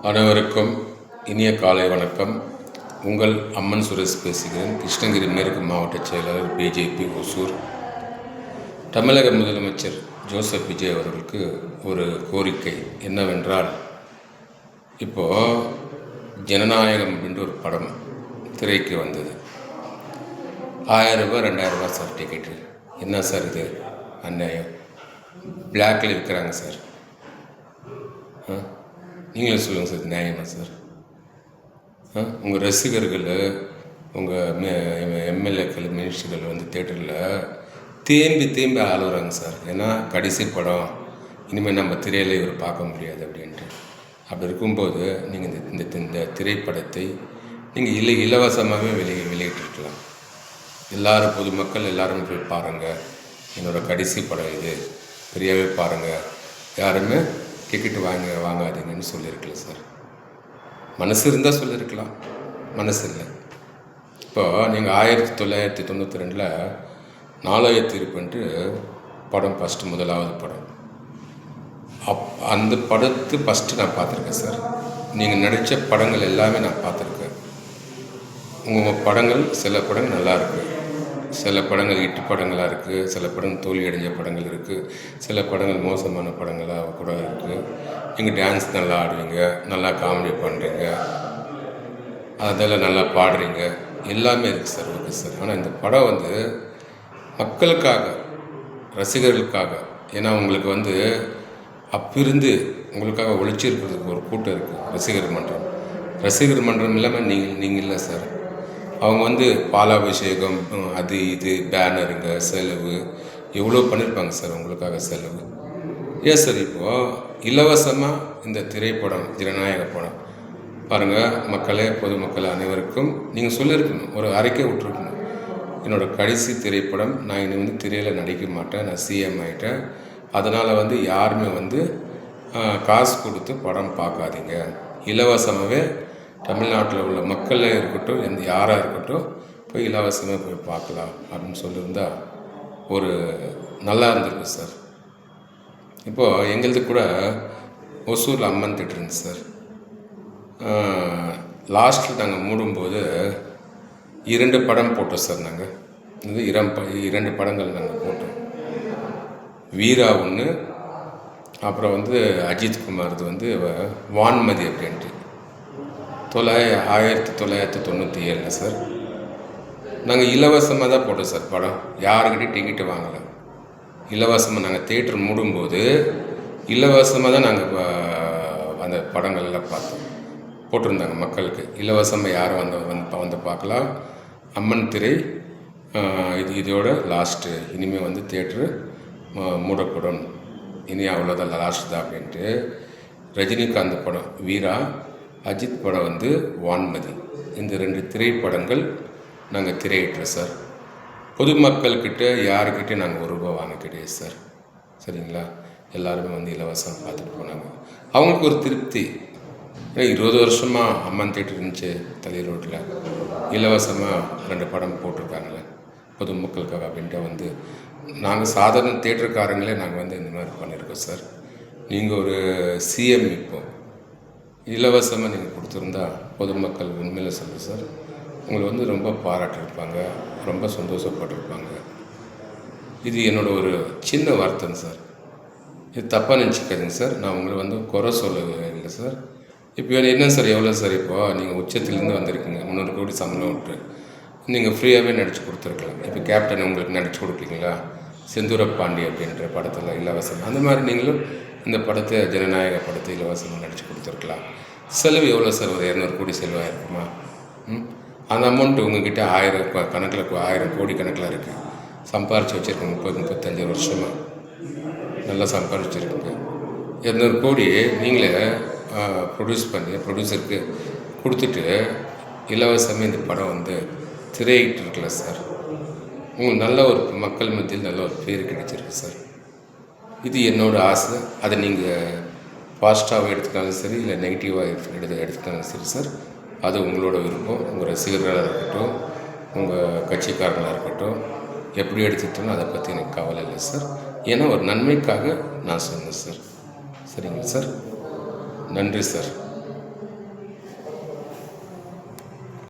அனைவருக்கும் இனிய காலை வணக்கம். உங்கள் அம்மன் சுரேஷ் பேசுகிறேன். கிருஷ்ணகிரி மேற்கு மாவட்ட செயலாளர் பிஜேபி ஒசூர். தமிழக முதலமைச்சர் ஜோசப் விஜய் அவர்களுக்கு ஒரு கோரிக்கை என்னவென்றால், இப்போது ஜனநாயகம் அப்படின்ற ஒரு படம் திரைக்கு வந்தது. 1000 ரூபா 2000 ரூபா சார் டிக்கெட்டு. என்ன சார் இது அநியாயம்? பிளாக்கில் இருக்கிறாங்க சார். நீங்களே சொல்லுங்கள் சார், நியாயமா சார்? உங்கள் ரசிகர்கள், உங்கள் எம்எல்ஏக்கள், மினிஸ்டர்கள் வந்து தேட்டரில் தேம்பி ஆளுறாங்க சார். ஏன்னா கடைசி படம், இனிமேல் நம்ம திரையில் இவர் பார்க்க முடியாது அப்படின்ட்டு. அப்படி இருக்கும்போது நீங்கள் இந்த திரைப்படத்தை நீங்கள் இலவசமாகவே வெளியிட்டிருக்கலாம். எல்லோரும் பொதுமக்கள் எல்லாருமே போய் பாருங்கள், என்னோடய கடைசி படம் இது, பெரியாவே பாருங்கள், யாருமே டிக்கெட்டு வாங்காதீங்கன்னு சொல்லியிருக்கலாம் சார். மனசு இருந்தால் சொல்லியிருக்கலாம், மனசு இல்லை. இப்போது நீங்கள் 1992 நாளைய தீர்ப்புன்ட்டு படம் முதலாவது படம். அந்த படத்து நான் பார்த்துருக்கேன் சார். நீங்கள் நடித்த படங்கள் எல்லாமே நான் பார்த்துருக்கேன். உங்கள் படங்கள், சில படங்கள் நல்லாயிருக்கு, சில படங்கள் ஹிட் படங்களாக இருக்குது, சில படங்கள் தோல்வி அடைஞ்ச படங்கள் இருக்குது, சில படங்கள் மோசமான படங்களாக கூட இருக்குது. நீங்கள் டான்ஸ் நல்லா ஆடுவீங்க, நல்லா காமெடி பண்ணுறீங்க, அதில் நல்லா பாடுறீங்க, எல்லாமே இருக்குது சார். Okay sir. ஆனால் இந்த படம் வந்து மக்களுக்காக, ரசிகர்களுக்காக, ஏன்னா உங்களுக்கு வந்து அப்பிருந்து உங்களுக்காக ஒழிச்சிருக்கிறதுக்கு ஒரு கூட்டம் இருக்குது. ரசிகர் மன்றம் இல்லாமல் நீங்கள் இல்லை சார். அவங்க வந்து பாலாபிஷேகம், அது இது, பேனருங்க, செலவு எவ்வளோ பண்ணியிருப்பாங்க சார் உங்களுக்காக செலவு. ஏன் சார் இப்போது இலவசமாக இந்த திரைப்படம், ஜனநாயக படம் பாருங்கள், மக்களே, பொதுமக்கள் அனைவருக்கும் நீங்கள் சொல்லியிருக்கணும், ஒரு அறிக்கை விட்டுருக்கணும். என்னோடய கடைசி திரைப்படம், நான் இனி வந்து திரையில் நடிக்க மாட்டேன், நான் சிஎம் ஆகிட்டேன், அதனால் வந்து யாருமே வந்து காசு கொடுத்து படம் பார்க்காதீங்க, இலவசமாகவே தமிழ்நாட்டில் உள்ள மக்களே இருக்கட்டும், யாராக இருக்கட்டும், போய் இலவசமாக போய் பார்க்கலாம் அப்படின்னு சொல்லியிருந்தால் ஒரு நல்லா இருந்திருக்கு சார். இப்போது எங்களது கூட ஒசூரில் அம்மன் தியேட்டர் இருந்துச்சு சார். லாஸ்ட்டில் நாங்கள் மூடும்போது 2 படம் போட்டோம் சார். நாங்கள் இது 2 படங்கள் நாங்கள் போட்டோம். வீரா ஒன்று, அப்புறம் வந்து அஜித் குமார்து வந்து வான்மதி அப்படின்ட்டு 1997 சார். நாங்கள் இலவசமாக தான் போட்டோம் சார் படம். யாருக்கிட்டையும் டிக்கெட்டு வாங்கலை, இலவசமாக. நாங்கள் தேட்டர் மூடும்போது இலவசமாக தான் நாங்கள் அந்த படங்கள்லாம் பார்த்தோம், போட்டிருந்தாங்க மக்களுக்கு. இலவசமாக யாரும் வந்து பார்க்கலாம். அம்மன் திரை இதோட லாஸ்ட்டு, இனிமேல் வந்து தேட்டரு மூடப்படும், இனி அவ்வளோதான், லாஸ்ட் தான் அப்படின்ட்டு. ரஜினிகாந்த் படம் வீரா, அஜித் படம் வந்து வான்மதி, இந்த 2 திரைப்படங்கள் நாங்கள் திரையிட்டோம் சார். பொதுமக்கள்கிட்ட யாருக்கிட்டே நாங்கள் 1 ரூபா வாங்க கிடையாது சார். சரிங்களா? எல்லாருமே வந்து இலவசம் பார்த்துட்டு போனாங்க. அவங்களுக்கு ஒரு திருப்தி. ஏன்னா 20 வருஷமாக அம்மன் தேட்டர் இருந்துச்சு தலை ரோட்டில், இலவசமாக 2 படம் போட்டிருக்காங்களே பொதுமக்களுக்காக அப்படின்ட்டு வந்து நாங்கள் சாதாரண தேட்டருக்காரங்களே நாங்கள் வந்து இந்த மாதிரி பண்ணியிருக்கோம் சார். நீங்கள் ஒரு சிஎம், இப்போது இலவசமாக நீங்கள் கொடுத்துருந்தா பொதுமக்கள் உண்மையில் சொல்லுங்கள் சார், உங்களை வந்து ரொம்ப பாராட்டியிருப்பாங்க, ரொம்ப சந்தோஷப்பட்டிருப்பாங்க. இது என்னோடய ஒரு சின்ன வருத்தம் சார். இது தப்பாக நினச்சிக்காதுங்க சார். நான் உங்களை வந்து குறை சொல்லவே இல்லை சார். இப்போ என்ன சார், எவ்வளோ சார்? இப்போது நீங்கள் உச்சத்துலேருந்து வந்திருக்கீங்க, 300 கோடி சம்பளம் விட்டு நீங்கள் ஃப்ரீயாகவே நடித்து கொடுத்துருக்கலாம். இப்போ கேப்டன் உங்களுக்கு நடித்து கொடுப்பீங்களா? செந்தூர பாண்டி அப்படின்ற படத்தில் இலவசம், அந்த மாதிரி நீங்களும் இந்த படத்தை, ஜனநாயக படத்தை இலவசமாக நடித்து கொடுத்துருக்கலாம். செலவு எவ்வளோ சார்? ஒரு 200 கோடி செலவாக இருக்குமா? அந்த அமௌண்ட்டு உங்கள்கிட்ட 1000 கணக்கில், 1000 கோடி கணக்கில் இருக்குது. சம்பாரித்து வச்சுருக்கோங்க 30-35 வருஷமாக, நல்லா சம்பாரிச்சுருக்குங்க. 200 கோடி நீங்களே ப்ரொடியூஸ் பண்ணி ப்ரொடியூசருக்கு கொடுத்துட்டு இலவசமாக இந்த படம் வந்து திரையிட்டு இருக்கல சார். உங்களுக்கு நல்ல ஒரு மக்கள் மத்தியில் நல்ல ஒரு பேர் கிடைச்சிருக்கு சார். இது என்னோடய ஆசை. அதை நீங்கள் பாசிட்டிவாக எடுத்துக்கிட்டாலும் சரி, இல்லை நெகட்டிவாக எடுத்துக்கிட்டாலும் சரி சார், அது உங்களோட விருப்பம். உங்கள் ரசிகர்களாக இருக்கட்டும், உங்கள் கட்சிக்காரங்களாக இருக்கட்டும், எப்படி எடுத்துக்கிட்டாலும் அதை பற்றி எனக்கு கவலை இல்லை சார். ஏன்னா ஒரு நன்மைக்காக நான் சொன்னேன் சார். சரிங்களா சார்? நன்றி சார்.